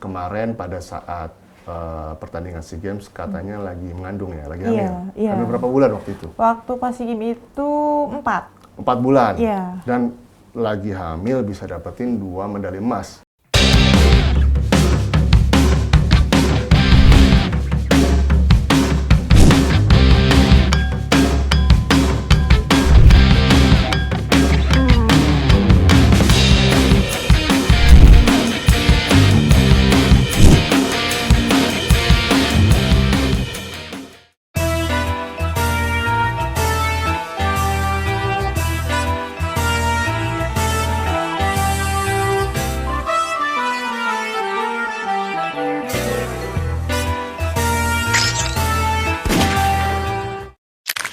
kemarin pada saat pertandingan SEA Games katanya lagi mengandung ya, lagi hamil. Iya. Hamil berapa bulan waktu itu? Waktu pas SEA Games itu 4. 4 bulan? Iya. Dan lagi hamil bisa dapetin 2 medali emas.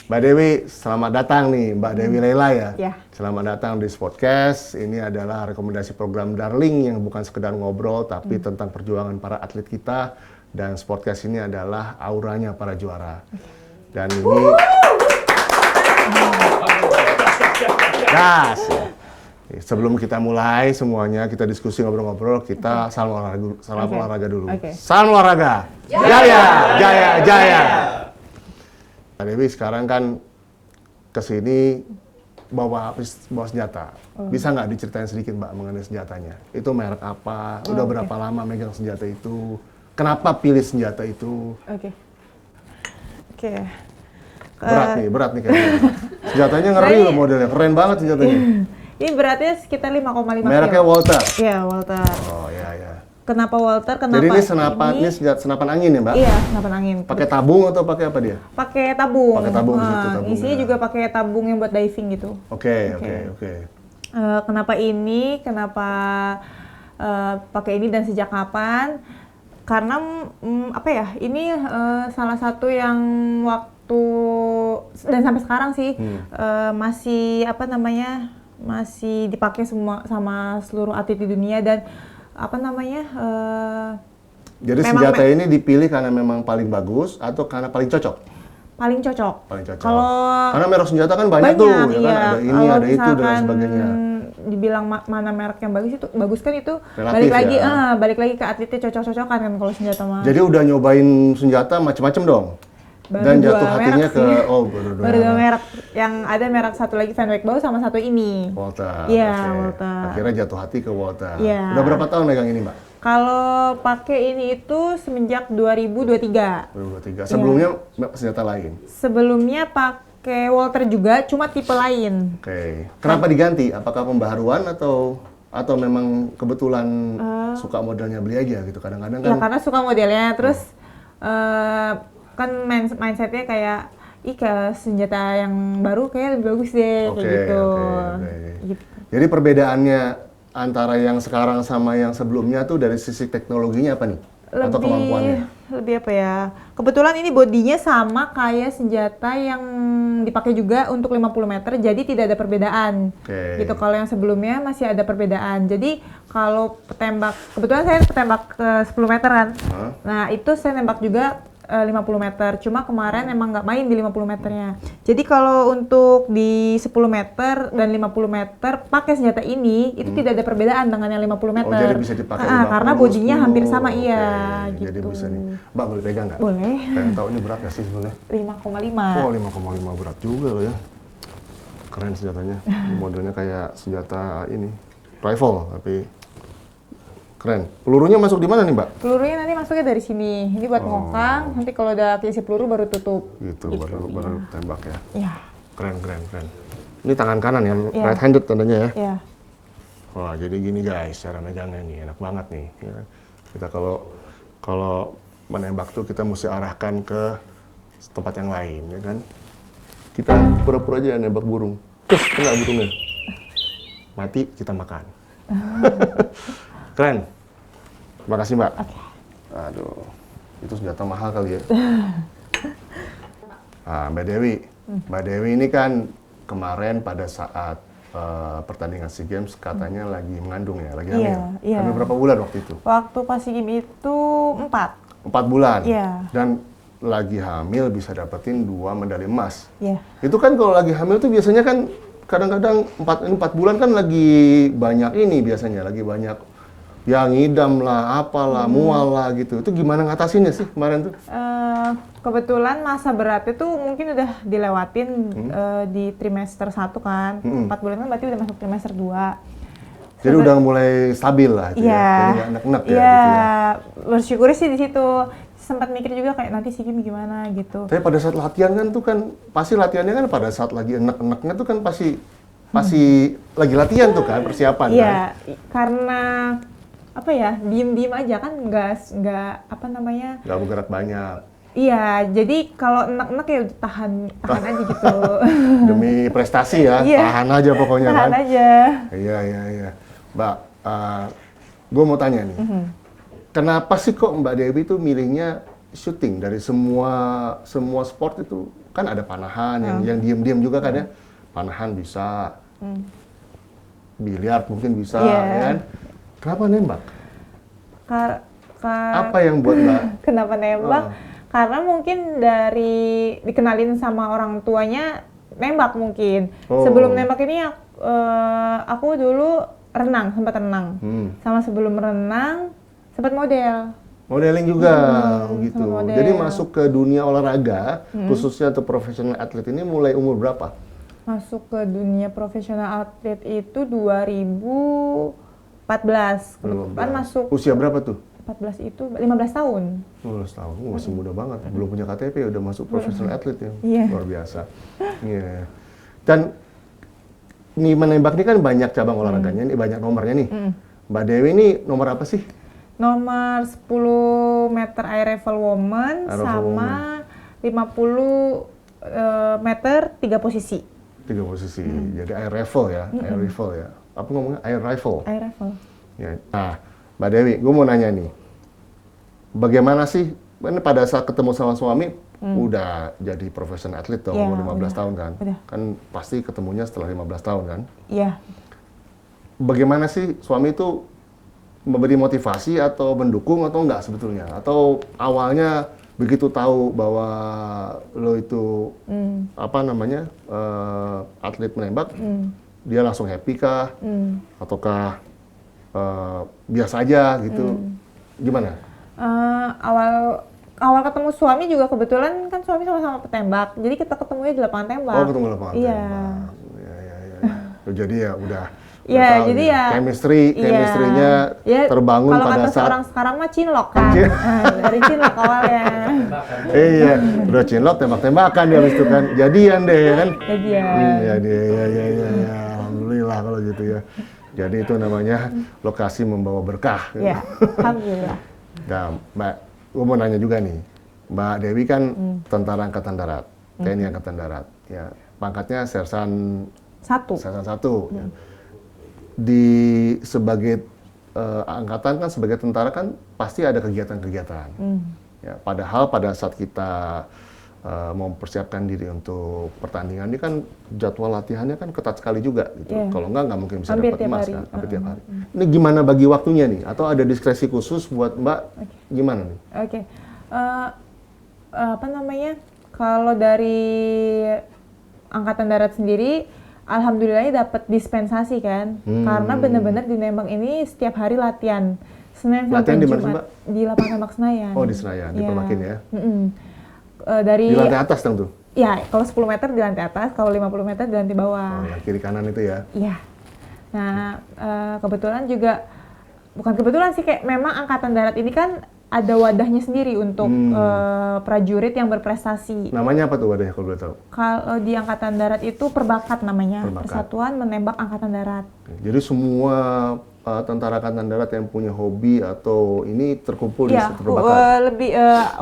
Mbak Dewi, selamat datang nih, Mbak Dewi Leila ya. Ya. Selamat datang di Sportcast. Ini adalah rekomendasi program Darling yang bukan sekedar ngobrol, tapi tentang perjuangan para atlet kita. Dan Sportcast ini adalah auranya para juara. Dan ini... Gas! Sebelum kita mulai semuanya, kita diskusi ngobrol-ngobrol, kita salam olahraga dulu. Salam olahraga! Jaya! Jaya! Jaya! Mbak Dewi sekarang kan kesini bawa senjata. Bisa nggak diceritain sedikit Mbak mengenai senjatanya? Itu merek apa? Udah berapa lama megang senjata itu? Kenapa pilih senjata itu? Oke. Berat nih kayaknya. Senjatanya ngeri loh modelnya, keren banget senjatanya. Ini beratnya sekitar 5,5 kg. Mereknya Walther? Iya, Walther. Oh iya. Kenapa Walther? Kenapa Jadi ini senapan angin ya Mbak? Iya, senapan angin. Pakai tabung atau pakai apa dia? Pakai tabung. Pakai tabung di situ tabungnya. Isinya juga pakai tabung yang buat diving gitu. Oke. Kenapa ini? Kenapa pakai ini dan sejak kapan? Karena ini salah satu yang waktu dan sampai sekarang sih masih dipakai sama seluruh atlet di dunia dan jadi senjata ini dipilih karena memang paling bagus atau karena paling cocok? Paling cocok. Karena merek senjata kan banyak tuh, ya iya. kan? Ada ini, ada itu dan sebagainya. Dibilang mana merek yang bagus kan itu relatif, balik lagi ke atletnya cocok-cocokan kan kalau senjata mah. Jadi udah nyobain senjata macam-macam dong. Dan jatuh hatinya ke baru 2 merek. Yang ada merek satu lagi Van Wyk Bow sama satu ini. Walther. Iya, Okay. Walther. Akhirnya jatuh hati ke Walther. Iya. Udah berapa tahun megang ini, Mbak? Kalau pakai ini itu semenjak 2023. 2023. Sebelumnya senjata lain. Sebelumnya pakai Walther juga, cuma tipe lain. Oke. Kenapa diganti? Apakah pembaharuan atau memang kebetulan suka modelnya beli aja gitu? Kadang-kadang kan. Ya karena suka modelnya, terus kan mindsetnya kayak ke senjata yang baru kayak lebih bagus deh, kayak gitu. Gitu. Jadi perbedaannya antara yang sekarang sama yang sebelumnya tuh dari sisi teknologinya apa nih? Atau kemampuannya? Lebih apa ya? Kebetulan ini bodinya sama kayak senjata yang dipakai juga untuk 50 meter, jadi tidak ada perbedaan. Gitu. Kalau yang sebelumnya masih ada perbedaan. Jadi kalau petembak, kebetulan saya petembak ke 10 meter kan. Nah itu saya nembak juga 50 meter, cuma kemarin emang nggak main di 50 meternya. Jadi kalau untuk di 10 meter dan 50 meter pakai senjata ini, itu tidak ada perbedaan dengan yang 50 meter. Oh, jadi bisa dipakai 50, karena bodinya 10. hampir sama, iya. Gitu. Jadi bisa nih. Mbak boleh pegang nggak? Boleh. Pengen tahu ini berat nggak sih sebenarnya? 5,5. Oh 5,5 berat juga loh ya. Keren senjatanya. Modelnya kayak senjata ini, rifle tapi keren. Pelurunya masuk di mana nih, Mbak? Pelurunya nanti masuknya dari sini. Ini buat ngokang. Nanti kalau udah keisi peluru baru tutup. Gitu. Baru tembak ya. Iya. Keren. Ini tangan kanan ya, right handed tandanya ya. Iya. Wah, jadi gini guys, cara megangnya nih enak banget nih. Ya. Kita kalau menembak tuh kita mesti arahkan ke tempat yang lain, ya kan? Kita pura-pura aja nembak burung. Terus kena burungnya. Mati kita makan. Keren. Terima kasih, Mbak. Aduh, itu senjata mahal kali ya. Mbak Dewi ini kan kemarin pada saat pertandingan SEA Games katanya lagi mengandung ya, lagi hamil. Iya. Hamil berapa bulan waktu itu? Waktu pas SEA Games itu 4. 4 bulan? Iya. Dan lagi hamil bisa dapetin 2 medali emas. Iya. Itu kan kalau lagi hamil tuh biasanya kan kadang-kadang 4 bulan kan lagi banyak ini biasanya, lagi banyak Ya ngidam lah, apalah, mual lah gitu. Itu gimana ngatasinnya sih kemarin tuh? Kebetulan masa beratnya tuh mungkin udah dilewatin di trimester 1 kan. 4 bulan kan berarti udah masuk trimester 2. Jadi udah mulai stabil lah gitu ya. Jadi nggak enek-enek ya gitu ya. Bersyukur sih di situ. Sempat mikir juga kayak nanti SEA Games gimana gitu. Tapi pada saat latihan kan tuh kan pasti latihannya kan pada saat lagi enek-eneknya tuh kan pasti lagi latihan tuh kan, persiapan kan. Iya, karena apa ya, diem-diem aja kan, nggak apa namanya, nggak bergerak banyak. Iya, jadi kalau enak-enak ya tahan aja gitu. Demi prestasi ya, tahan aja pokoknya tahan kan. aja. Iya. Mbak, gue mau tanya nih, kenapa sih kok Mbak Dewi tuh milihnya syuting dari semua sport itu? Kan ada panahan yang diem-diem juga kan ya, panahan bisa, biliar mungkin bisa, ya kan? Kenapa nembak? Apa yang buat Mbak? Kenapa nembak? Karena mungkin dari dikenalin sama orang tuanya nembak mungkin. Sebelum nembak ini aku dulu sempat renang. Sama sebelum renang sempat model. Modeling juga gitu. Jadi masuk ke dunia olahraga, khususnya untuk profesional atlet ini mulai umur berapa? Masuk ke dunia profesional atlet itu 2014. Kan masuk. Usia berapa tuh? 14 itu 15 tahun. 15 tahun, masih muda banget. Belum punya KTP udah masuk profesional atlet ya. Luar biasa. Iya. Dan nih menembak ini kan banyak cabang olahraganya, ini banyak nomornya nih. Mbak Dewi ini nomor apa sih? Nomor 10 meter air rifle woman sama 50 meter 3 posisi. 3 posisi. Jadi air rifle ya, air rifle ya. Apa ngomongnya? Air rifle. Air rifle. Ya. Nah, Mbak Dewi, gue mau nanya nih. Bagaimana sih, ini pada saat ketemu sama suami, udah jadi profesional atlet tuh, umur 15 tahun kan? Kan pasti ketemunya setelah 15 tahun kan? Iya. Bagaimana sih suami itu memberi motivasi atau mendukung atau enggak sebetulnya? Atau awalnya begitu tahu bahwa lo itu atlet menembak, dia langsung happy kah? Ataukah biasa aja gitu? Gimana? Awal ketemu suami juga kebetulan kan suami sama-sama petembak, jadi kita ketemunya di lapangan tembak. Oh, ketemu di lapangan tembak. Iya. Jadi ya udah. Iya, jadi ya chemistry-nya terbangun pada saat orang sekarang mah cinlok kan. Dari cinlok awalnya. Iya, udah cinlok tembak-tembakan dia habis itu kan. Jadian deh kan. Jadian. Iya. Alhamdulillah kalau gitu ya. Jadi itu namanya lokasi membawa berkah. Iya, alhamdulillah. Nah, Mbak, gue mau nanya juga nih. Mbak Dewi kan tentara angkatan darat, TNI angkatan darat. Ya, pangkatnya sersan 1. Sersan 1. Ya. Sebagai angkatan kan, sebagai tentara kan pasti ada kegiatan-kegiatan. Ya, padahal pada saat kita mempersiapkan diri untuk pertandingan ini kan jadwal latihannya kan ketat sekali juga gitu. Kalau nggak mungkin bisa dapat emas kan, hampir tiap hari. Ini gimana bagi waktunya nih? Atau ada diskresi khusus buat Mbak? Gimana nih? Kalau dari Angkatan Darat sendiri, alhamdulillahnya dapat dispensasi kan, karena benar-benar di Nembang ini setiap hari latihan. Senin sampai Jumat di lapangan tembak Senayan. Oh, di Senayan, di Perbakin ya? Di lantai atas dong tuh? Iya, kalau 10 meter di lantai atas, kalau 50 meter di lantai bawah. Oh, ya, kiri kanan itu ya? Iya. Nah, kebetulan juga, bukan kebetulan sih, kayak memang Angkatan Darat ini kan ada wadahnya sendiri untuk prajurit yang berprestasi. Namanya apa tuh wadahnya kalau boleh tahu? Kalau di Angkatan Darat itu Perbakat namanya, Persatuan Menembak Angkatan Darat. Jadi semua tentara Angkatan Darat yang punya hobi atau ini terkumpul di Perbakat? Lebih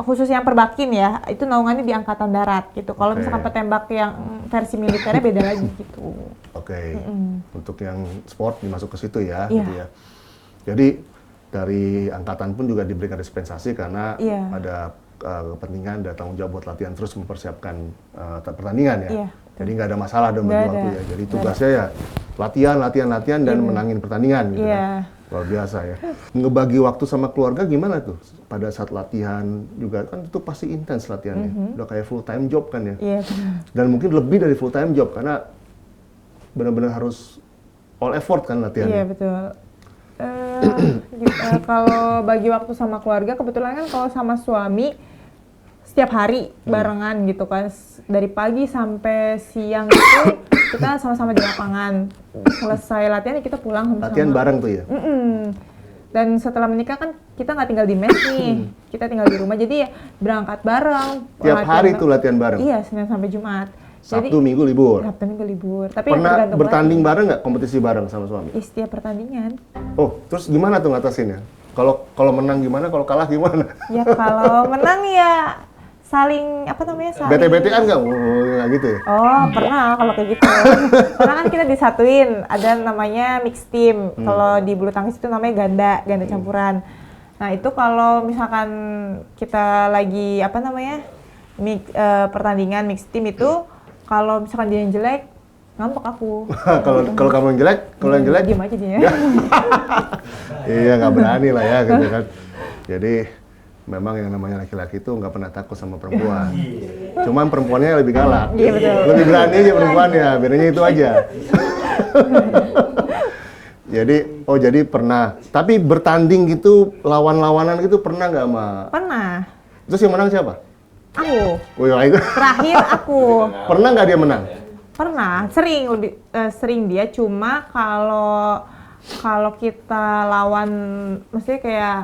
khusus yang Perbakin ya, itu naungannya di Angkatan Darat gitu. Kalau misalkan petembak yang versi militernya beda lagi gitu. Untuk yang sport dimasuk ke situ ya, gitu ya. Jadi dari angkatan pun juga diberikan dispensasi karena ada kepentingan dan tanggung jawab buat latihan terus mempersiapkan pertandingan ya. Jadi nggak ada masalah dalam bagi waktu ya. Jadi tugasnya ya latihan dan menangin pertandingan gitu kan. Luar biasa ya. Ngebagi waktu sama keluarga gimana tuh? Pada saat latihan juga kan itu pasti intens latihannya. Udah kayak full time job kan ya. Dan mungkin lebih dari full time job karena benar-benar harus all effort kan latihannya. Iya betul. Kalau bagi waktu sama keluarga, kebetulan kan kalau sama suami setiap hari barengan gitu kan, dari pagi sampai siang itu kita sama-sama di lapangan. Selesai latihan kita pulang sama-sama. Latihan bareng tuh ya? Dan setelah menikah kan kita nggak tinggal di mes nih, kita tinggal di rumah, jadi ya berangkat bareng. Tiap hari tuh latihan bareng? Iya, Senin sampai Jumat. Sabtu Minggu libur? Sabtu Minggu libur. Tapi pernah bertanding bareng nggak, kompetisi bareng sama suami? Setiap pertandingan. Oh, terus gimana tuh ngatasinnya? Kalau menang gimana, kalau kalah gimana? Ya kalau menang ya saling bete-betean nggak? Nggak gitu ya? Oh, pernah kalau kayak gitu. Karena kan kita disatuin, ada namanya mix team. Kalau di bulu tangkis itu namanya ganda campuran. Nah, itu kalau misalkan kita lagi pertandingan mix team itu, kalau misalkan dia yang jelek, ngambek aku. Kalau kamu yang jelek, diem aja dia. Iya, nggak berani lah ya gitu kan. Jadi memang yang namanya laki-laki itu nggak pernah takut sama perempuan. Cuman perempuannya lebih galak. Iya, betul. Lebih berani aja perempuannya, bedanya itu aja. Jadi pernah. Tapi bertanding gitu, lawan-lawanan gitu pernah nggak sama? Pernah. Terus yang menang siapa? Aku. Itu. Terakhir aku. Pernah nggak dia menang? Pernah, sering dia. Cuma kalau kita lawan, maksudnya kayak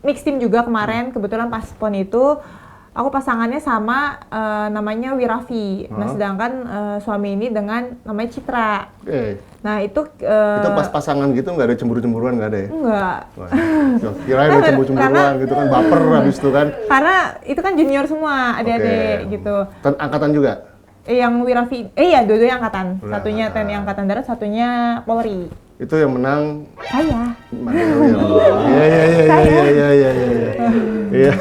mix team juga kemarin, kebetulan pas PON itu aku pasangannya sama namanya Wirafi. Nah, sedangkan suami ini dengan namanya Citra. Nah, itu pas pasangan gitu nggak ada cemburu-cemburuan, nggak ada ya? Enggak. Kirain ada cemburu-cemburuan gitu kan, baper habis itu kan. Karena itu kan junior semua, adik-adik gitu. Angkatan juga? Yang Wirafi, iya dua-duanya angkatan. Satunya TNI Angkatan Darat, satunya Polri. Itu yang menang? Saya. Iya.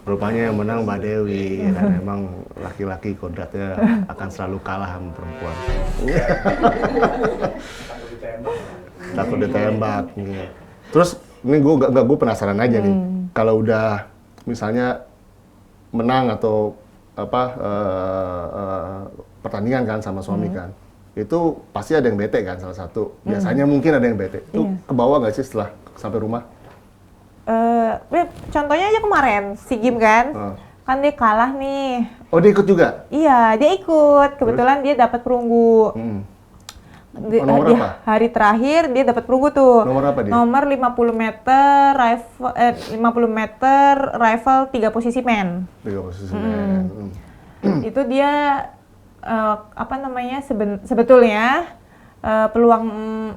Rupanya yang menang Mbak Dewi, dan memang laki-laki kodratnya akan selalu kalah sama perempuan. Takut ditembak. Terus ini gue penasaran aja nih, kalau udah misalnya menang atau pertandingan kan sama suami kan, itu pasti ada yang bete kan, salah satu. Biasanya mungkin ada yang bete. Itu kebawa nggak sih setelah sampai rumah? Contohnya aja kemarin SEA Games kan, kan dia kalah nih. Oh, dia ikut juga? Iya, dia ikut. Kebetulan dia dapat perunggu. Nomor apa? Hari terakhir dia dapat perunggu tuh. Nomor apa dia? Nomor 50 meter rifle 3 posisi men. 3 posisi men. Itu dia sebetulnya peluang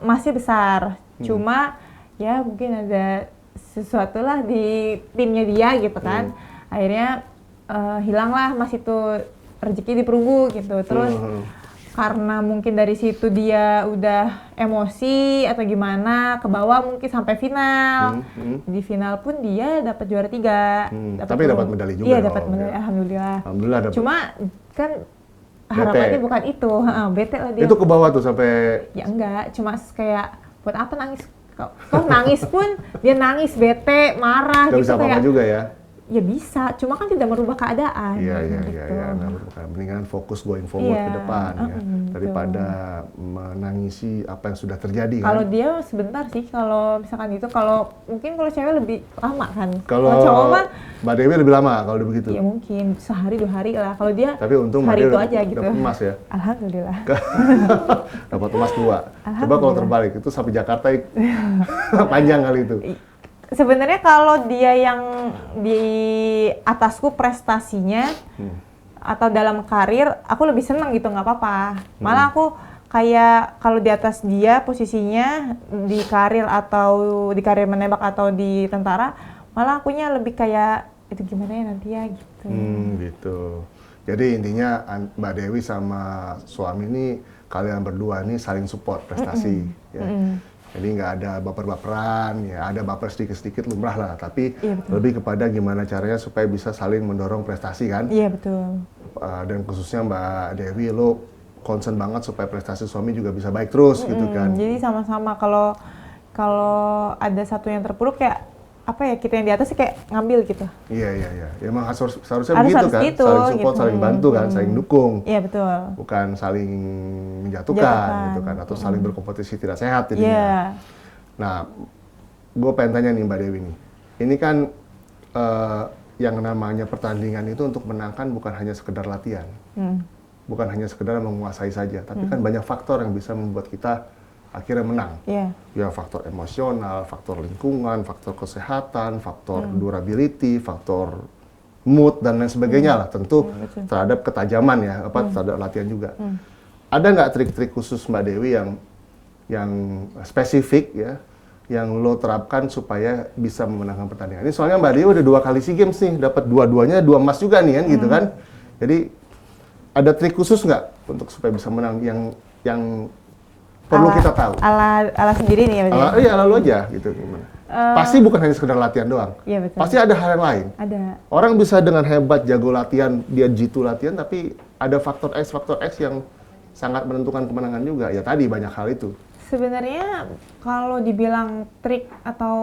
masih besar. Cuma ya mungkin ada sesuatu lah di timnya dia gitu kan. Akhirnya hilanglah Mas itu rezeki di perunggu gitu. Terus karena mungkin dari situ dia udah emosi atau gimana, ke bawah mungkin sampai final. Di final pun dia dapat juara 3. Tapi dapat medali juga. Iya, dapat medali, alhamdulillah. Alhamdulillah dapat. Cuma kan harapannya bukan itu. Bete lah dia. Itu ke bawah tuh sampai? Ya enggak, cuma kayak buat apa nangis? Kok nangis pun dia nangis, bete, marah gak gitu bisa apa-apa kayak. juga ya? Ya bisa, cuma kan tidak merubah keadaan. Iya. Mendingan fokus going forward ke depan ya, daripada menangisi apa yang sudah terjadi. Kalau dia sebentar sih, kalau misalkan itu, kalau cewek lebih lama kan. Kalau cowok mah Mbak Dewi lebih lama kalau udah begitu. Ya mungkin sehari 2 hari lah. Kalau dia tapi untung hari itu Mbak aja gitu. Dapat emas ya. Alhamdulillah. Dapat emas 2. Coba kalau terbalik itu sampai Jakarta panjang kali itu. Sebenarnya kalau dia yang di atasku prestasinya atau dalam karir, aku lebih seneng gitu, nggak apa-apa. Malah aku kayak kalau di atas dia posisinya di karir atau di karir menembak atau di tentara, malah akunya lebih kayak itu gimana ya nanti ya gitu. Gitu. Jadi intinya Mbak Dewi sama suami ini, kalian berdua ini saling support prestasi. Ya. Jadi nggak ada baper-baperan, ya ada baper sedikit-sedikit lumrah lah, tapi lebih kepada gimana caranya supaya bisa saling mendorong prestasi kan? Iya, betul. Dan khususnya Mbak Dewi, lo concern banget supaya prestasi suami juga bisa baik terus gitu kan? Jadi sama-sama, kalau ada satu yang terpuruk kayak apa ya, kita yang di atas kayak ngambil gitu. Iya. Emang seharusnya begitu kan, gitu, saling support, gitu. saling bantu kan, saling dukung. Iya betul. Bukan saling menjatuhkan gitu kan, atau saling berkompetisi tidak sehat jadinya. Iya. Nah, gue pengen tanya nih Mbak Dewi nih, ini kan yang namanya pertandingan itu untuk menangkan bukan hanya sekedar latihan, bukan hanya sekedar menguasai saja, tapi kan banyak faktor yang bisa membuat kita akhirnya menang. Ya faktor emosional, faktor lingkungan, faktor kesehatan, faktor durability, faktor mood dan lain sebagainya lah. Tentu terhadap ketajaman ya, terhadap latihan juga. Ada nggak trik-trik khusus Mbak Dewi yang spesifik ya, yang lo terapkan supaya bisa memenangkan pertandingan? Ini soalnya Mbak Dewi udah 2 kali SEA Games nih, dapat dua-duanya 2 emas juga nih kan, gitu kan. Jadi ada trik khusus nggak untuk supaya bisa menang yang perlu kita tahu? Ala sendiri nih ya? Iya, lalu aja gitu gimana? Pasti bukan hanya sekedar latihan doang. Iya betul. Pasti ada hal yang lain. Ada. Orang bisa dengan hebat jago latihan, dia jitu latihan, tapi ada faktor X yang sangat menentukan kemenangan juga. Ya tadi banyak hal itu. Sebenarnya kalau dibilang trik atau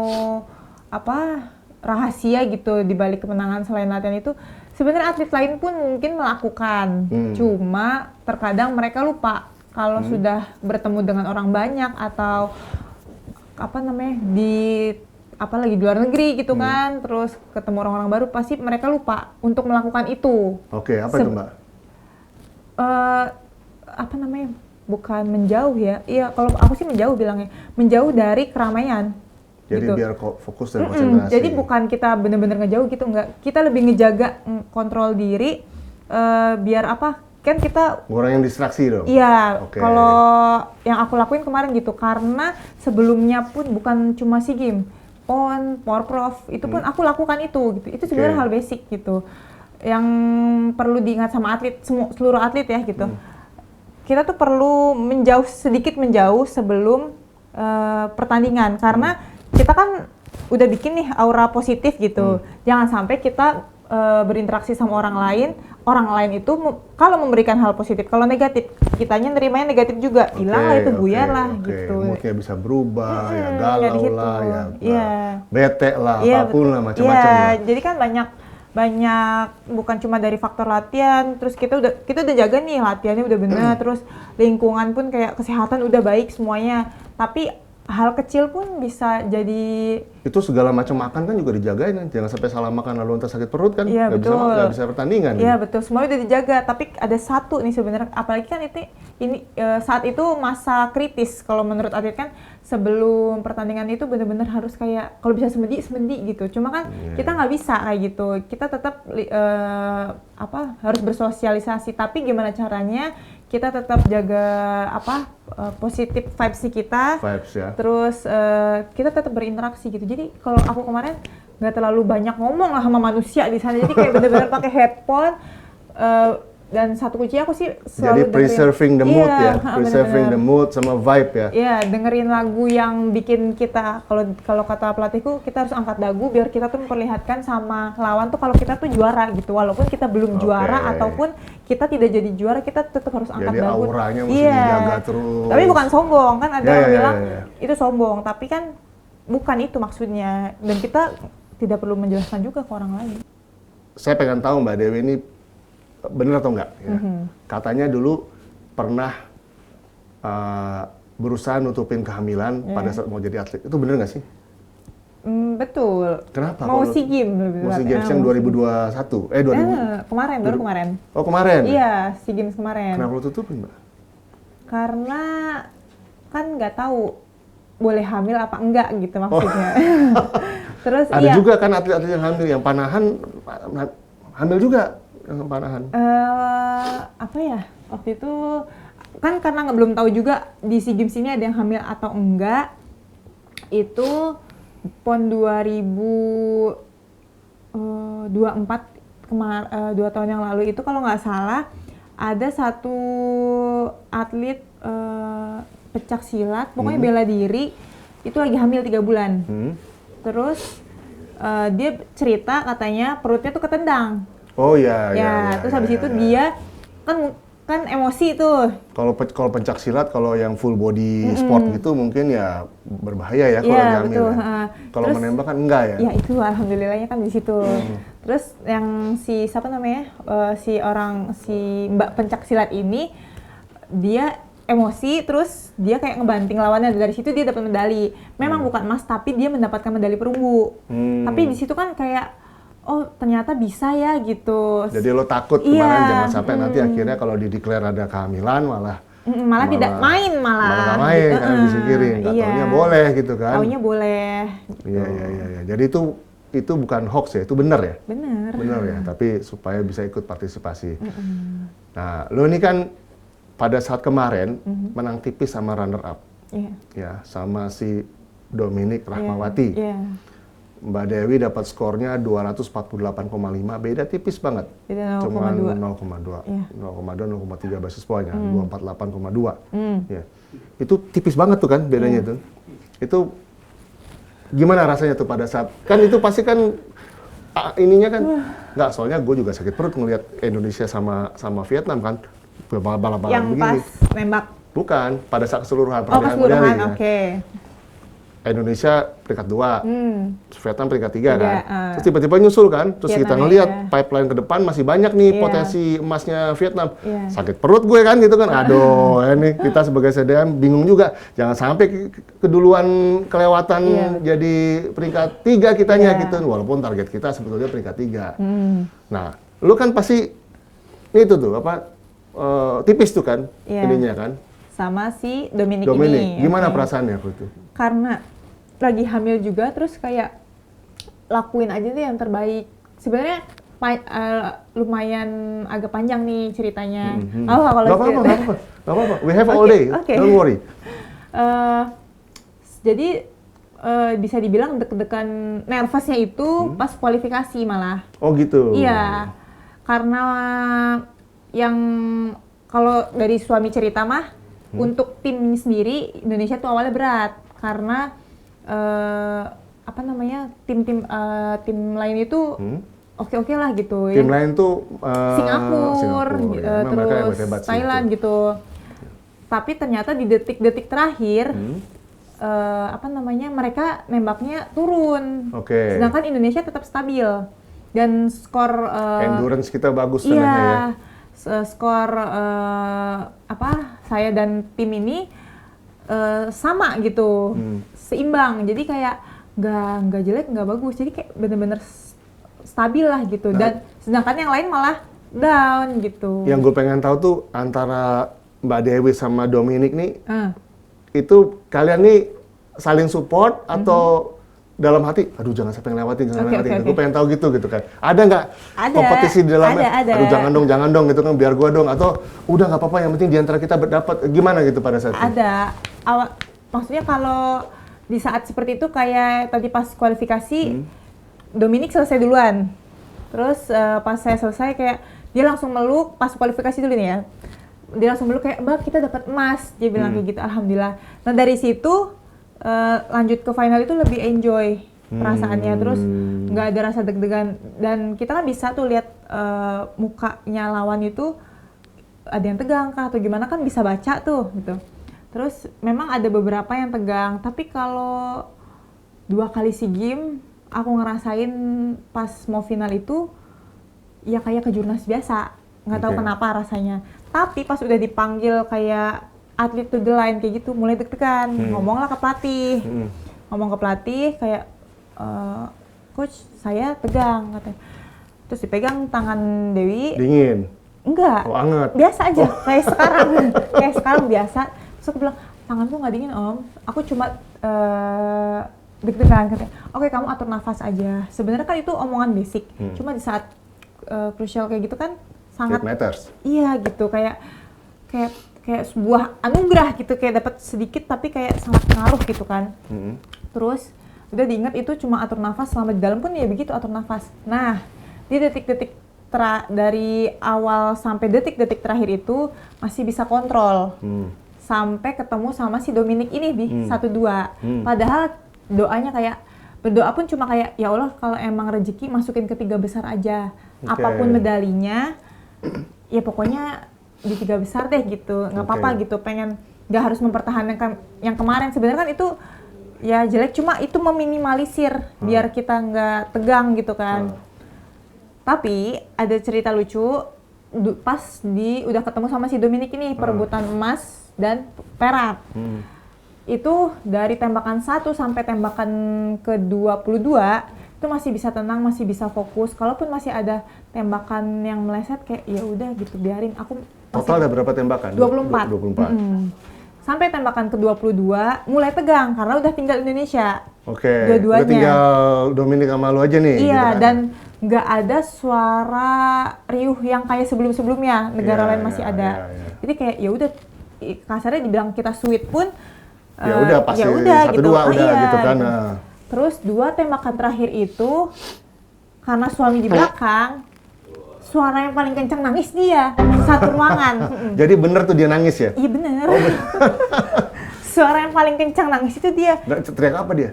apa rahasia gitu di balik kemenangan selain latihan itu, sebenarnya atlet lain pun mungkin melakukan. Cuma terkadang mereka lupa kalau sudah bertemu dengan orang banyak atau apa namanya apalagi di luar negeri gitu kan, terus ketemu orang-orang baru, pasti mereka lupa untuk melakukan itu. Oke, apa itu Mbak? Apa namanya? Bukan menjauh ya, iya kalau aku sih menjauh bilangnya, menjauh dari keramaian. Jadi gitu. biar fokus dan konsentrasi. Jadi bukan kita benar-benar ngejauh gitu, enggak. Kita lebih ngejaga kontrol diri, biar apa? Kan kita ngurangin distraksi dong. Iya, kalau yang aku lakuin kemarin gitu, karena sebelumnya pun bukan cuma SEA Games, PON, Porprov, itu pun aku lakukan itu gitu. Itu sebenarnya hal basic gitu, yang perlu diingat sama atlet, seluruh atlet ya gitu. Kita tuh perlu sedikit menjauh sebelum pertandingan, karena kita kan udah bikin nih aura positif gitu. Jangan sampai kita berinteraksi sama orang lain itu kalau memberikan hal positif, kalau negatif kitanya nerimanya negatif juga, hilang lah itu, buyar lah gitu. Moodnya bisa berubah, ya galau lah, ya bete lah, apapun lah, macam-macam lah. Jadi kan banyak bukan cuma dari faktor latihan, terus kita udah jaga nih latihannya udah benar, terus lingkungan pun kayak kesehatan udah baik semuanya, tapi hal kecil pun bisa jadi. Itu segala macam makan kan juga dijagain kan, jangan sampai salah makan lalu entar sakit perut kan, nggak bisa pertandingan. Iya betul, semuanya udah dijaga, tapi ada satu nih sebenarnya, apalagi kan ini saat itu masa kritis kalau menurut atlet kan, sebelum pertandingan itu benar-benar harus kayak kalau bisa semendi gitu. Cuma kan kita nggak bisa kayak gitu, kita tetap harus bersosialisasi, tapi gimana caranya kita tetap jaga positif vibes kita, terus kita tetap berinteraksi gitu. Jadi kalau aku kemarin nggak terlalu banyak ngomong lah sama manusia di sana, jadi kayak benar-benar pakai headphone, dan satu kunci aku sih selalu jadi preserving the mood ya, preserving bener-bener. the mood sama vibe ya. Iya, dengerin lagu yang bikin kita, kalau kata pelatihku, kita harus angkat dagu biar kita tuh memperlihatkan sama lawan tuh kalau kita tuh juara gitu, walaupun kita belum juara ataupun kita tidak jadi juara, kita tetap harus angkat dagu. Jadi auranya mesti dijaga terus. Tapi bukan sombong kan, ada yang bilang itu sombong, tapi kan bukan itu maksudnya, dan kita tidak perlu menjelaskan juga ke orang lain. Saya pengen tahu Mbak Dewi ini benar atau enggak ya. Katanya dulu pernah berusaha nutupin kehamilan pada saat mau jadi atlet. Itu benar nggak sih? Betul. Kenapa? Mau SEA Games. Mau SEA Games yang 2021? Baru kemarin. Oh kemarin? Iya, SEA Games kemarin. Kenapa lo tutupin Mbak? Karena kan nggak tahu boleh hamil apa enggak gitu maksudnya. Terus ada juga kan atlet-atlet yang hamil, yang panahan hamil juga. Panahan. Apa ya, waktu itu kan karena belum tahu juga di SEA Games ini ada yang hamil atau enggak. Itu PON 2024 2 tahun yang lalu itu kalau nggak salah ada satu atlet pecak silat, pokoknya bela diri, itu lagi hamil 3 bulan. Terus dia cerita katanya perutnya tuh ketendang. Oh iya. Terus habis itu dia kan kan emosi tuh. Kalau pencak silat, kalau yang full body sport gitu mungkin ya berbahaya ya kalau lagi hamil. Ya. Kalau menembak kan enggak ya? Ya itu alhamdulillahnya kan di situ. Terus yang si siapa namanya si mbak pencak silat ini dia emosi, terus dia kayak ngebanting lawannya, dari situ dia dapat medali. Memang bukan emas, tapi dia mendapatkan medali perunggu. Tapi di situ kan kayak oh ternyata bisa ya gitu. Jadi lo takut kemarin jangan sampai nanti akhirnya kalau di-declare ada kehamilan malah tidak main malah nggak main karena disingkirin. Nggak taunya boleh gitu kan. Taunya boleh. Iya. Jadi itu bukan hoax ya, itu benar ya? Benar ya, tapi supaya bisa ikut partisipasi. Nah, lo ini kan pada saat kemarin menang tipis sama runner up. Ya, sama si Dominic Rahmawati. Mbak Dewi dapat skornya 248,5, beda tipis banget. Cuma 0,2, 0,3 basis point ya, 248,2. Ya. Itu tipis banget tuh kan bedanya itu. Itu gimana rasanya tuh pada saat, kan itu pasti kan ininya kan, nggak, soalnya gue juga sakit perut ngelihat Indonesia sama Vietnam kan, balap-balapan yang begini. Pas nembak? Bukan, pada saat keseluruhan perolehan medali ya. Indonesia peringkat 2, Vietnam peringkat 3 kan. Terus tiba-tiba nyusul kan, terus kita ngelihat pipeline ke depan masih banyak nih potensi emasnya Vietnam. Sakit perut gue kan gitu kan, aduh ini kita sebagai CDM bingung juga, jangan sampai keduluan kelewatan jadi peringkat 3 kitanya gitu, walaupun target kita sebetulnya peringkat 3. Nah, lu kan pasti itu tuh apa, tipis tuh kan ininya kan. Sama si Dominic ini. Gimana perasaannya waktu itu? Karena lagi hamil juga, terus kayak lakuin aja deh yang terbaik. Sebenarnya lumayan agak panjang nih ceritanya. Gak apa-apa. We have all day. Don't worry. Jadi bisa dibilang deg-degan, nervousnya itu pas kualifikasi malah. Oh gitu. Iya. Karena yang kalau dari suami cerita mah, untuk tim sendiri Indonesia tuh awalnya berat karena tim lain itu oke lah gitu. Tim lain tuh Singapura, terus Thailand gitu. Tapi ternyata di detik-detik terakhir mereka nembaknya turun. Sedangkan Indonesia tetap stabil dan skor endurance kita bagus ya. Skor saya dan tim ini sama gitu, seimbang. Jadi kayak nggak jelek nggak bagus, jadi kayak bener-bener stabil lah gitu. Dan sedangkan yang lain malah down gitu. Yang gue pengen tahu tuh antara Mbak Dewi sama Dominic nih, itu kalian nih saling support atau dalam hati, aduh jangan sampai ngelewatin, gue pengen tahu gitu kan. Ada nggak kompetisi di dalamnya? Ada. Aduh jangan dong gitu kan, biar gue dong. Atau udah nggak apa-apa, yang penting diantara kita dapat, gimana gitu pada saat itu? Ada. Maksudnya kalau di saat seperti itu kayak tadi pas kualifikasi, Dominic selesai duluan. Terus pas saya selesai kayak dia langsung meluk, pas kualifikasi dulu nih ya. Dia langsung meluk kayak, "Mbak, kita dapat emas." Dia bilang kayak gitu, alhamdulillah. Nah dari situ lanjut ke final itu lebih enjoy perasaannya, terus nggak ada rasa deg-degan, dan kita kan bisa tuh lihat mukanya lawan itu ada yang tegang kah atau gimana, kan bisa baca tuh gitu. Terus memang ada beberapa yang tegang, tapi kalau 2 kali SEA Games aku ngerasain pas mau final itu ya kayak kejurnas biasa, nggak tahu kenapa rasanya. Tapi pas udah dipanggil kayak atlet to the line kayak gitu, mulai deg-degan. Ngomong ke pelatih kayak, "Coach, saya tegang," katanya. Terus dipegang tangan Dewi. Dingin? Enggak. Oh, anget? Biasa aja, kayak sekarang biasa. Terus aku bilang, "Tanganku nggak dingin, Om. Aku cuma deg-degan," katanya. "Oke, kamu atur nafas aja." Sebenarnya kan itu omongan basic. Cuma di saat crucial kayak gitu kan sangat matters. Iya gitu, kayak sebuah anugerah gitu, kayak dapat sedikit tapi kayak sangat ngaruh gitu kan. Terus udah diingat itu cuma atur nafas, selama di dalam pun ya begitu, atur nafas. Nah di detik-detik dari awal sampai detik-detik terakhir itu masih bisa kontrol, sampai ketemu sama si Dominic ini di 1-2. Padahal doanya kayak, berdoa pun cuma kayak, ya Allah kalau emang rezeki masukin ke 3 besar aja, apapun medalinya ya pokoknya di 3 besar deh gitu, nggak apa-apa gitu, pengen nggak harus mempertahankan yang kemarin. Sebenarnya kan itu ya jelek, cuma itu meminimalisir biar kita nggak tegang gitu kan. Tapi ada cerita lucu pas udah ketemu sama si Dominic ini, perebutan emas dan perak. Itu dari tembakan 1 sampai tembakan ke 22 itu masih bisa tenang, masih bisa fokus. Kalaupun masih ada tembakan yang meleset kayak ya udah gitu, biarin. Aku total ada berapa tembakan? 24. 24. Sampai tembakan ke-22 mulai tegang karena udah tinggal Indonesia. Oke. Dua-duanya. Udah tinggal Dominic sama lu aja nih. Iya, gitu kan? dan nggak ada suara riuh yang kayak sebelum-sebelumnya. Negara lain masih ada. Jadi kayak ya udah, kasarnya dibilang kita sweet pun ya udah pasti ya udah, 1-2 gitu. udah gitu kan. Gitu. Terus 2 tembakan terakhir itu karena suami di belakang, suara yang paling kencang nangis dia satu ruangan. Jadi bener tuh dia nangis ya? Iya bener. Suara yang paling kencang nangis itu dia. Teriak apa dia?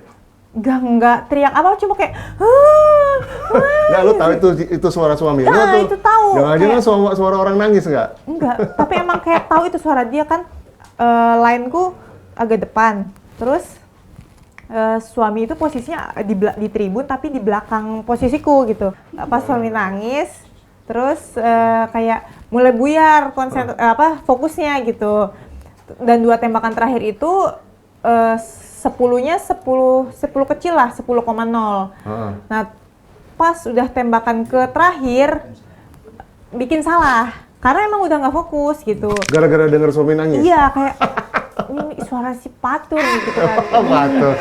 Nggak teriak apa, cuma kayak Nggak, lu tahu itu suara suami lu tuh? Itu tahu. Jangan-jangan suara orang nangis nggak? Enggak, tapi emang kayak tahu itu suara dia kan. Line-ku agak depan, terus suami itu posisinya di tribun tapi di belakang posisiku gitu. Pas suami nangis, terus kayak mulai buyar fokusnya gitu. Dan 2 tembakan terakhir itu 10-nya 10 kecil lah, 10,0. Nah, pas udah tembakan ke terakhir bikin salah karena emang udah nggak fokus gitu. Gara-gara denger suami nangis? Iya, kayak ini suara si Patur gitu kan. Patur.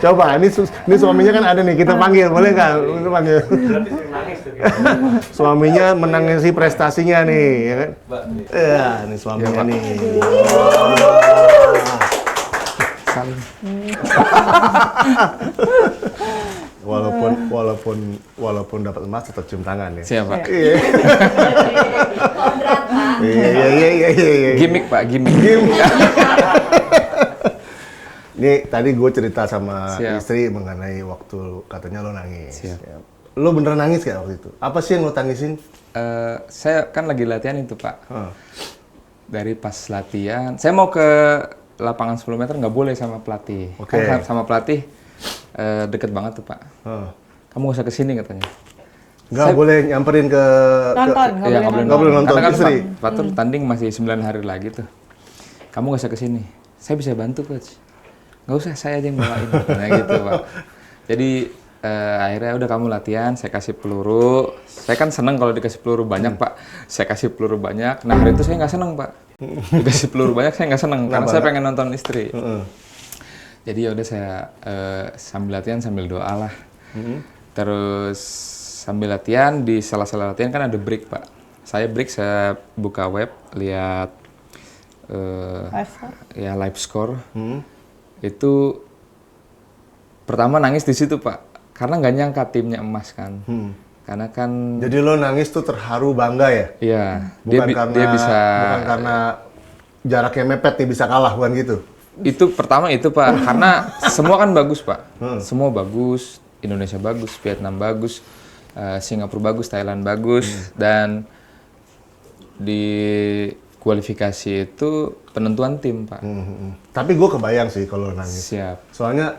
Coba ini suaminya kan ada nih, kita panggil, boleh nggak? Kita panggil. Berarti sering nangis tuh. Suaminya menangisi prestasinya nih, ya kan? Iya, ini suaminya nih. Walaupun dapat emas tetap cium tangan ya. Siap, Pak. Iya. Iya. Gimik, Pak, gimik. Nih, tadi gue cerita sama Siap. istri mengenai waktu katanya lo nangis. Siap. Ya. Lo beneran nangis gak waktu itu? Apa sih yang lo tangisin? Saya kan lagi latihan itu, Pak. Dari pas latihan, saya mau ke lapangan 10 meter nggak boleh sama pelatih. Kan sama pelatih deket banget tuh, Pak. Kamu gak usah kesini katanya. Nggak boleh nyamperin ke Nonton, nggak boleh nonton Karena kan istri. Fatur tanding masih 9 hari lagi tuh. Kamu gak usah kesini. Saya bisa bantu, Coach. Nggak usah, saya aja yang bawain. Nah gitu, Pak. Jadi akhirnya udah kamu latihan, saya kasih peluru. Saya kan seneng kalau dikasih peluru banyak, Pak. Saya kasih peluru banyak. Nah hari itu saya nggak seneng, Pak. Dikasih peluru banyak saya nggak seneng karena saya pengen nonton istri. Jadi ya udah saya sambil latihan sambil doa lah. Terus sambil latihan, di sela-sela latihan kan ada break, Pak. Saya break, saya buka web, lihat live score. Itu pertama nangis di situ, Pak. Karena nggak nyangka timnya emas kan. Karena kan. Jadi lo nangis tuh terharu bangga ya? Iya. Bukan karena jaraknya mepet nih bisa kalah, bukan gitu? Itu pertama itu, Pak. Karena semua kan bagus, Pak. Semua bagus. Indonesia bagus, Vietnam bagus, Singapura bagus, Thailand bagus, dan di kualifikasi itu penentuan tim, Pak. Tapi gue kebayang sih kalau nangis. Siap. Soalnya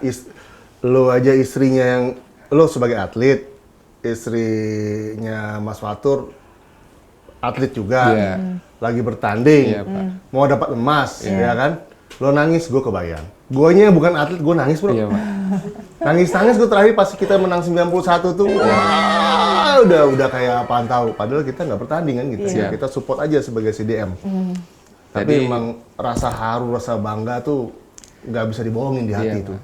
lo aja istrinya yang, lo sebagai atlet, istrinya Mas Fatur atlet juga, lagi bertanding, mau dapat emas, ya kan? Lo nangis, gue kebayang. Guanya bukan atlet, gue nangis, bro. Iya, Pak. Nangis gue terakhir pas kita menang 91 tuh, wah, udah kayak apaan tahu. Padahal kita nggak bertanding kan gitu. Kita support aja sebagai CDM. Tapi emang rasa haru, rasa bangga tuh nggak bisa dibohongin di hati itu.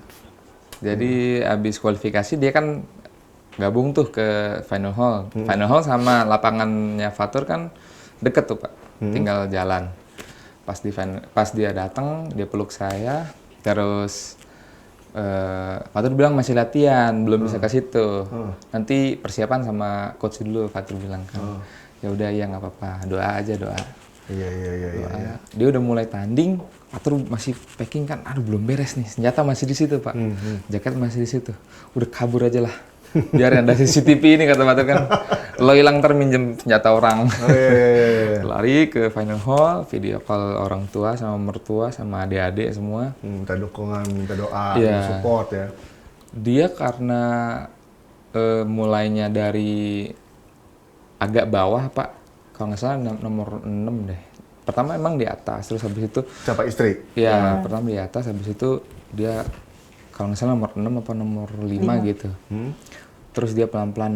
Jadi abis kualifikasi dia kan gabung tuh ke final hall. Final hall sama lapangannya Fatur kan deket tuh, Pak. Tinggal jalan. Pas dia datang, dia peluk saya. Terus Fatur bilang masih latihan, belum bisa ke situ. Nanti persiapan sama coach dulu, Fatur bilang kan. Ya udah, ya nggak apa-apa, doa aja, doa. Iya. Dia udah mulai tanding, Fatur masih packing kan, aduh belum beres nih, senjata masih di situ, Pak. Jaket masih di situ. Udah kabur aja lah. Biar ada CCTV ini kata Batur kan. Lo hilang ntar minjem senjata orang. Oh, iya. Lari ke final hall, video call orang tua sama mertua sama adik-adik semua. Minta dukungan, minta doa, Iya. support ya. Dia karena mulainya dari agak bawah Pak, kalau nggak salah nomor 6 deh. Pertama emang di atas, terus habis itu Siapa istri? ya pertama di atas, habis itu dia kalau nggak salah nomor 6 apa nomor 5 gitu. Terus dia pelan-pelan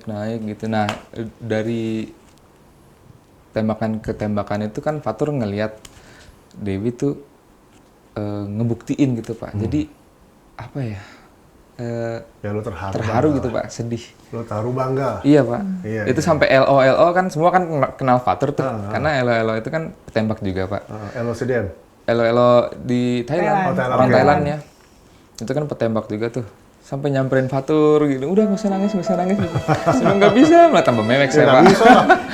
naik gitu. Nah, dari tembakan ke tembakan itu kan Fatur ngelihat Dewi tuh ngebuktiin gitu Pak. Jadi apa ya? Ya lo terharu. Terharu bangga. gitu Pak, sedih. Lo taruh bangga. Iya Pak. Iya, Itu iya. sampai LO kan semua kan kenal Fatur tuh. Karena LO itu kan tembak juga Pak. LOCDM. LO di Thailand, Oh, Thailand. orang Oke. Thailand ya. Itu kan petembak juga tuh. Sampai nyamperin Fatur gitu. Udah nggak usah nangis. Sudah nggak bisa, malah tambah mewek saya Pak. Nggak bisa.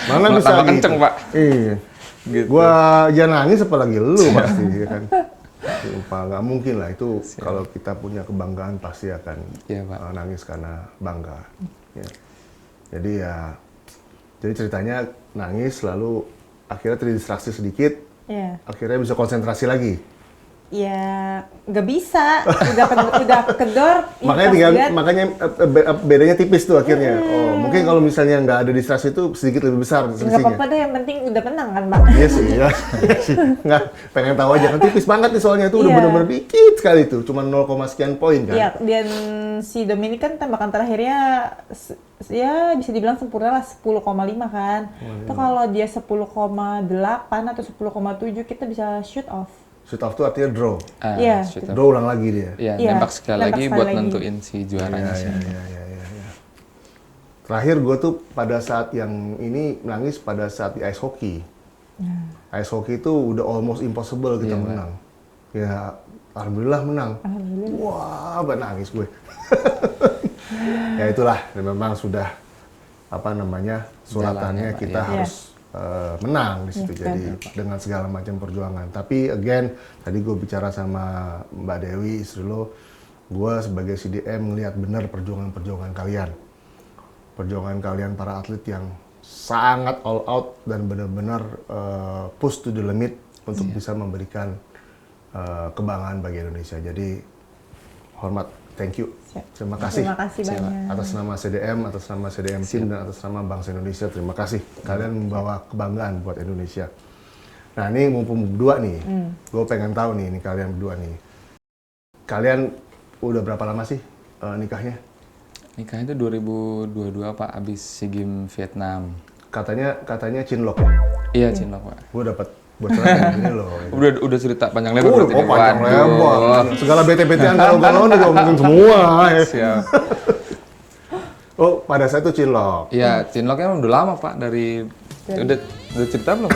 Mana Malah bisa tambah gitu. kenceng Pak. Iya. Gitu. Gua aja nangis apalagi lu pasti ya kan. Sumpah, nggak mungkin lah itu kalau kita punya kebanggaan pasti akan Iya, Pak. nangis karena bangga. Ya. Jadi ceritanya nangis lalu akhirnya terdistraksi sedikit, Iya. akhirnya bisa konsentrasi lagi. Ya nggak bisa, udah kedor. Makanya bedanya tipis tuh akhirnya. Oh, mungkin kalau misalnya nggak ada distraksi itu sedikit lebih besar Nggak selisihnya. apa-apa deh, yang penting udah menang kan Pak. Iya sih, ya. Nggak, pengen tahu aja kan tipis banget nih soalnya itu udah Iya. bener-bener dikit sekali tuh, cuma 0, sekian poin kan. Iya, dan si Dominic kan tembakan terakhirnya ya bisa dibilang sempurna lah 10,5 kan. Itu kalau dia 10,8 atau 10,7 kita bisa shoot off. Shoot off tuh artinya draw. Iya. Shoot off. Draw ulang lagi dia. Iya, Iya, nembak sekali nembak lagi sekali buat lagi. nentuin si juaranya Iya, siapa. iya. Terakhir gue tuh pada saat yang ini nangis pada saat di ice hockey. Ice hockey itu udah almost impossible kita Iya, menang. Ya, alhamdulillah menang. Wah, nangis gue. Ya itulah, memang sudah suratannya Jalannya, Pak, kita ya. harus menang di situ. Jadi dengan segala macam perjuangan. Tapi again, tadi gue bicara sama Mbak Dewi, istri lo, gue sebagai CDM ngelihat benar perjuangan kalian. Perjuangan kalian para atlet yang sangat all out dan benar-benar push to the limit untuk bisa memberikan kebanggaan bagi Indonesia. Jadi hormat, thank you. Terima kasih. Terima kasih banyak. Atas nama CDM, atas nama CDM Team, dan atas nama bangsa Indonesia, terima kasih. Kalian membawa kebanggaan buat Indonesia. Nah ini mumpung berdua nih, gue pengen tahu nih, ini kalian berdua nih. Kalian udah berapa lama sih nikahnya? Nikahnya itu 2022 Pak, abis SEA Games Vietnam. Katanya cinlok ya? Iya, Cinlok Pak. Gue dapat bocoran ini loh. Udah cerita panjang lebar berarti nih. Panjang Waduh. lebar. Segala BT-BT-an galau-galau udah ngomongin semua. Siap. Oh, pada saat itu cinlok. Iya, Cinloknya udah lama Pak, dari udah cerita belum?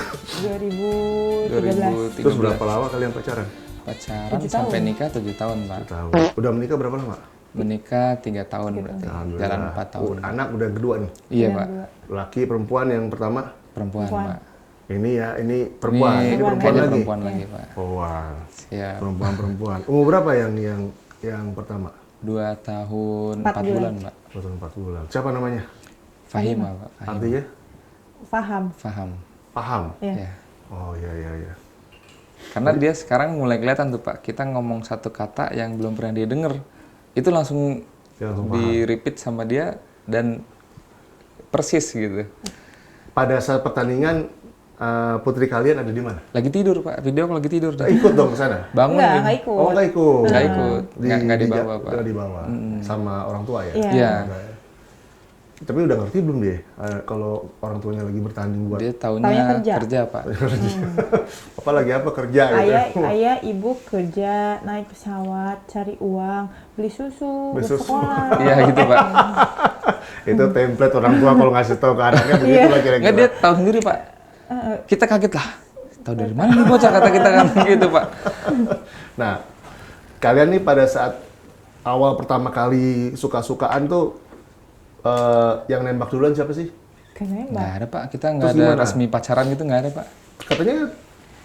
2013. 2013. Terus berapa lama kalian pacaran? Pacaran 7 tahun. sampai nikah 7 tahun Pak. Tahu. Udah menikah berapa lama? Menikah 3 tahun berarti. Alhamdulillah. Jalan 4 tahun. Anak udah kedua nih. Iya Pak, Laki perempuan yang pertama. perempuan Pak. Ini ya, ini perempuan. Ini perempuan kayaknya lagi. perempuan lagi Pak. Oh, wah. Siap. Perempuan. Umur berapa yang pertama? 2 tahun 4 4 bulan Pak. 4 bulan. Siapa namanya? Fahima Pak. Fahima. Artinya? Paham. Paham. Paham. Iya. Ya. Oh, iya. Karena dia sekarang mulai kelihatan tuh Pak, kita ngomong satu kata yang belum pernah dia denger, itu langsung Dia langsung di repeat sama dia dan persis gitu. Pada saat pertandingan, putri kalian ada di mana? Lagi tidur Pak, video aku lagi tidur. Ikut dong ke sana? Bangun Enggak, dia. nggak ikut. Oh, nggak ikut. Nggak ikut, nggak dibawa Pak. Nggak dibawa. Sama orang tua ya? Iya. Iya, Tapi udah ngerti belum dia? Kalau orang tuanya lagi bertanding buat dia Taunya taunya kerja. kerja Pak. apa kerja gitu. Ayah, ibu kerja, naik pesawat, cari uang, beli susu, Beli susu. bersekolah. Iya gitu Pak. Itu template orang tua kalau ngasih tahu ke anaknya begitu lah kira-kira. Nggak, dia tahu sendiri Pak. Kita kaget lah. Tahu dari mana nih bocah, kata kita kan gitu Pak. Nah, kalian nih pada saat awal pertama kali suka-sukaan tuh yang nembak duluan siapa sih? Kayaknya Nggak ada Pak, kita nggak Terus ada gimana? resmi pacaran gitu, nggak ada Pak. Katanya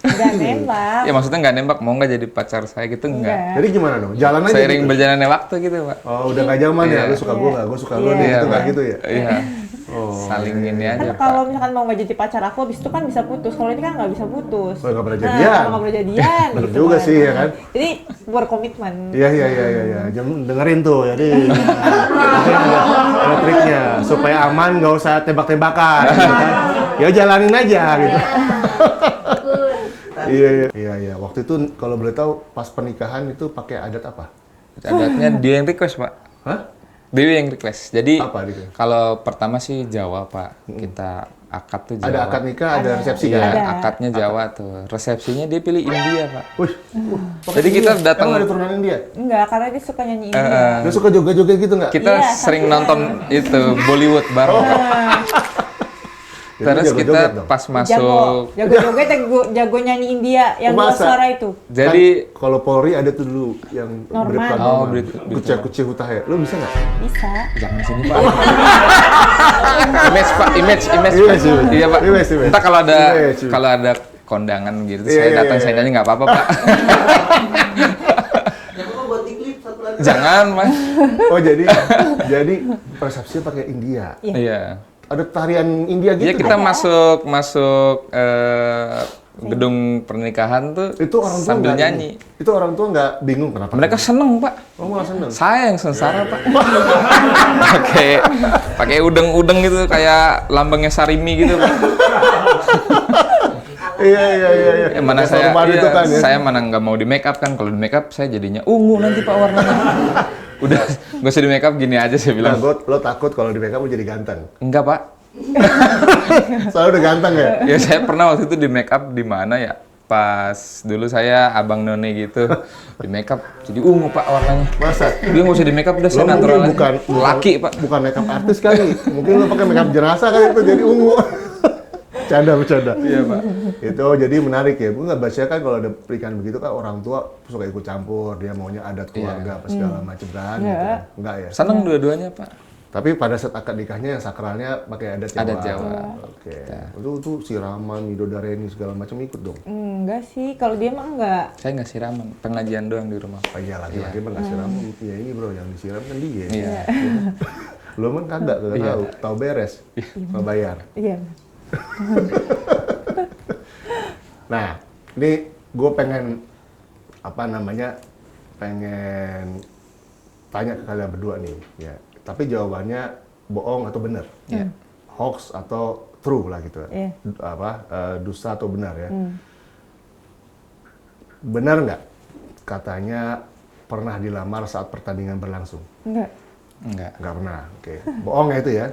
nggak Nggak nembak. Ya maksudnya nggak nembak, mau nggak jadi pacar saya gitu enggak. Jadi gimana dong? Jalan aja Seiring gitu? berjalannya waktu gitu, Pak. Oh, udah nggak zaman ya? Lu suka gue nggak? Gue suka lu nih, gitu nggak gitu ya? Iya. Oh, Saling ini Kan aja, kalau Pak. misalkan mau nggak jadi pacar aku, habis itu kan bisa putus. Kalau ini kan nggak bisa putus. Oh, nggak pernah jadian. Kalau nggak pernah jadian. Bener gitu juga kan. sih, ya kan? Jadi berkomitmen. Iya. Dengerin tuh, jadi ada triknya supaya aman, nggak usah tembak-tembakan. Gitu kan? Ya jalanin aja gitu. Iya. Waktu itu kalau boleh tahu pas pernikahan itu pakai adat apa? Adatnya dia yang request, Pak. Hah? Dewi yang request. Jadi Apa gitu? kalau pertama sih Jawa, Pak. Kita akad tuh Jawa. Ada akad nikah, ada resepsi Iya, kan? Ada. akadnya Jawa tuh. Resepsinya dia pilih India, Pak. Wih, Jadi kita datang- Emang ada turunan India? Enggak, karena dia suka nyanyi India. Dia suka joget-joget gitu nggak? Kita Iya, sering sampai- nonton itu Bollywood bareng. Jadi Terus jago-joget kita dong. pas masuk, jago joget, jago nyanyi India yang dua Masa? suara itu. jadi Kan, kalau Polri ada tuh dulu yang Norman. Bribka Oh, Norman. Bribka. Kucing Hutahe. Lu bisa nggak? Bisa. jangan sini, Pak. Image, Pak, image, Pak. Image. Iya, Pak. Image. Entah kalau Image. ada kondangan gitu, Iya, saya iya, datang iya. saya nyanyi nggak apa-apa, Pak. Jangan, Pak. Oh jadi resepsinya pakai India. Iya. Ada tarian India gitu. Iya, kita dong? masuk gedung pernikahan tuh Itu orang tua sambil nggak nyanyi. ini? Itu orang tua nggak bingung kenapa? Mereka seneng, Pak. Oh, malah seneng. Saya yang sengsara, Pak. pakai udeng-udeng gitu kayak lambangnya Sarimi gitu, Pak. Iya. Mana Kayak saya sorban itu kan, ya? saya mana nggak mau di make up kan. Kalau di make up saya jadinya ungu nanti, Pak, warnanya. Udah nggak usah di make up, gini aja saya Nah, bilang. lo takut kalau di makeup lo jadi ganteng. Enggak, Pak. Soalnya udah ganteng ya? Ya saya pernah waktu itu di make up di mana ya? Pas dulu saya abang none gitu di make up jadi ungu, Pak, warnanya. Masa? Dia nggak usah di make up, udah saya Lo natural mungkin aja. Laki, Pak. Bukan makeup artis kali. Mungkin lo pakai makeup jenazah kali itu jadi ungu. Bercanda. Iya, Pak. Itu jadi menarik ya. Gue nggak baca kan kalau ada pernikahan begitu kan orang tua suka ikut campur. Dia maunya adat keluarga apa segala macam kan. Gitu. Iya. Enggak ya? Seneng dua-duanya, Pak. Tapi pada saat akad nikahnya yang sakralnya pakai adat Jawa. Adat Jawa. Oke. Itu siraman, midodareni segala macam ikut dong. Enggak sih, kalau dia mah enggak. Saya nggak siraman, pengajian doang di rumah. Oh iya lagi-lagi mah nggak siram. Ya ini bro yang disiram kan dia. Iya. Lo mah kagak tahu beres. Nggak bayar. Iya. Nah, ini gue pengen pengen tanya ke kalian berdua nih, ya. Tapi jawabannya bohong atau benar, Iya. hoax atau true lah gitu, Iya. dusta atau benar ya. Benar nggak katanya pernah dilamar saat pertandingan berlangsung? Enggak. Enggak. Nggak pernah, oke. Bohong ya itu ya?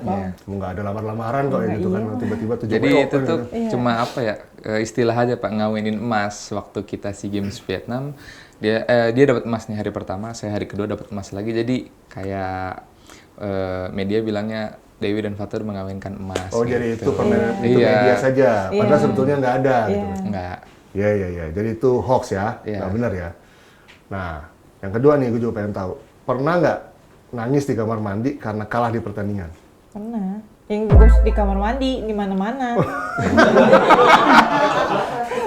Nggak ada lamar-lamaran kok ya gitu kan, tiba-tiba 7 Jadi WO itu kan tuh gitu. cuma apa ya, istilah aja, Pak, ngawinin emas. Waktu kita SEA Games Vietnam, dia dapat emas nih hari pertama, saya hari kedua dapat emas lagi. Jadi kayak media bilangnya Dewi dan Fatur mengawinkan emas. Oh jadi gitu. itu permainan itu Iya. media saja, padahal sebetulnya nggak ada gitu. Enggak. Iya. Jadi itu hoax ya, Iya. nggak benar ya. Nah, yang kedua nih, gue juga pengen tahu, pernah nggak nangis di kamar mandi karena kalah di pertandingan? Pernah. Yang gue di kamar mandi, di mana-mana.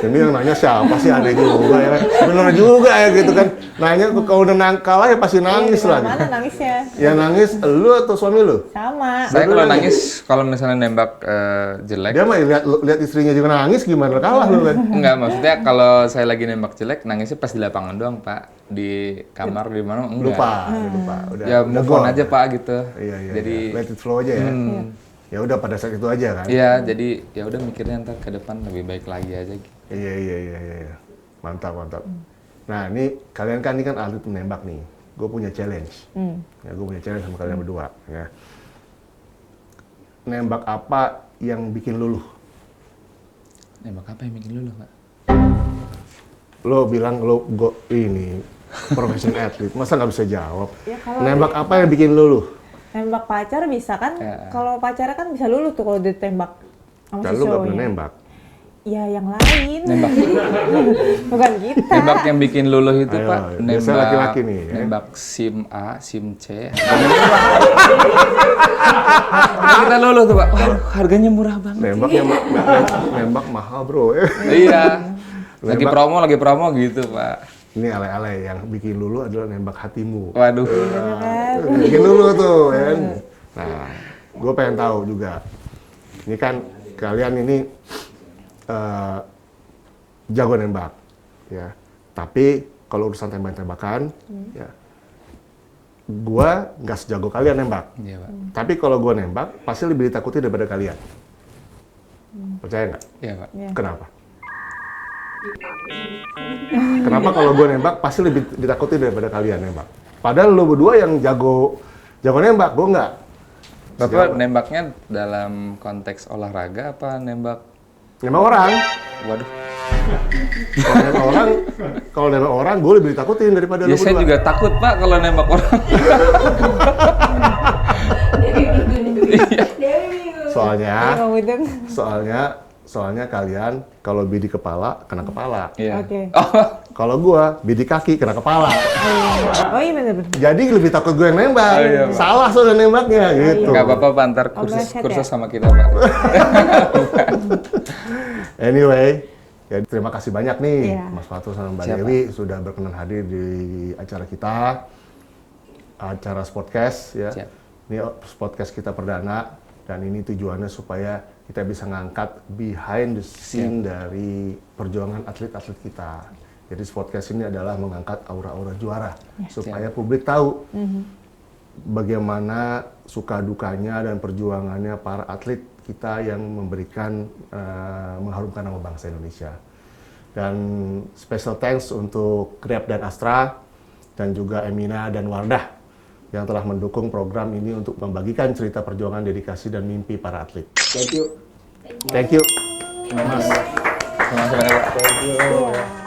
Ini yang nanya siapa sih, aneh juga ya. Bener juga ya gitu kan. Nanya kalau udah kalah ya pasti nangis Di lah. mana-mana Gitu. nangisnya. Yang nangis lu atau suami lu? Sama. Saya kalau nangis, kalau misalnya nembak jelek, Dia mah lihat istrinya juga nangis gimana kalah lu kan. enggak, maksudnya kalau saya lagi nembak jelek, nangisnya pas di lapangan doang, Pak. Di kamar, di mana, enggak. Lupa. Udah, Ya udah move on gol. aja, Pak, gitu. Iya. Jadi, Let it flow aja ya. Ya udah pada saat itu aja kan. iya, jadi ya udah mikirnya ntar ke depan lebih baik lagi aja gitu. Iya. Mantap. Nah, ini kalian kan atlet menembak nih. Gue punya challenge. Ya, gue punya challenge sama kalian berdua. Ya. Nembak apa yang bikin luluh? Nembak apa yang bikin luluh, Pak? Lo bilang ini profesional atlet, masa nggak bisa jawab? Ya, kalau Nembak apa yang bikin luluh? nembak pacar bisa kan? Ya. Kalau pacarnya kan bisa luluh tuh kalau ditembak sama Dan si lu nggak pernah cowoknya. nembak. Ya yang lain. Nembak, Bukan kita. nembak yang bikin luluh itu, Ayo, Pak. biasa Nembak laki-laki nih, ya. Nembak SIM A, SIM C. Kita luluh tuh, Pak. Wah, harganya murah banget. Nembak mahal bro. Iya. Lagi promo gitu, Pak. Ini ale-ale yang bikin lulu adalah nembak hatimu. Waduh. Bikin lulu tuh, kan. Nah, gue pengen tahu juga. Ini kan kalian ini jago nembak, ya. Tapi kalau urusan tembak-tembakan, ya, gue nggak sejago kalian nembak. Iya, Pak. Tapi kalau gue nembak, pasti lebih ditakuti daripada kalian. Percaya nggak? Iya, Pak. Kenapa? Kenapa kalau gue nembak pasti lebih ditakuti daripada kalian nembak? Padahal lo berdua yang jago nembak, gue nggak. Bapak nembaknya dalam konteks olahraga apa nembak? Nembak orang. Waduh. Kalau nembak orang, gue lebih ditakutin daripada lo Ya saya berdua. juga takut, Pak, kalau nembak orang. Soalnya kalian kalau bidi kepala kena kepala. Iya. Oke. Kalau gua bidi kaki kena kepala. Oh iya benar-benar. Jadi lebih takut gue yang nembak. Oh, iya, Pak. Salah soalnya nembaknya gitu. Nggak apa-apa, Pak, ntar kursus sama kita, Pak. Anyway, ya terima kasih banyak nih Iya. Mas Fatul sama Mbak Siap, Dewi sudah berkenan hadir di acara kita, acara Sportcast ya. Siap. Ini Sportcast kita perdana dan ini tujuannya supaya kita bisa ngangkat behind the scene dari perjuangan atlet-atlet kita. Jadi Sportcast ini adalah mengangkat aura-aura juara supaya publik tahu bagaimana suka dukanya dan perjuangannya para atlet kita yang memberikan mengharumkan nama bangsa Indonesia. Dan special thanks untuk Grab dan Astra dan juga Emina dan Wardah yang telah mendukung program ini untuk membagikan cerita perjuangan, dedikasi dan mimpi para atlet. Thank you. Thank you. Mas. Terima kasih banyak, Pak. Thank you.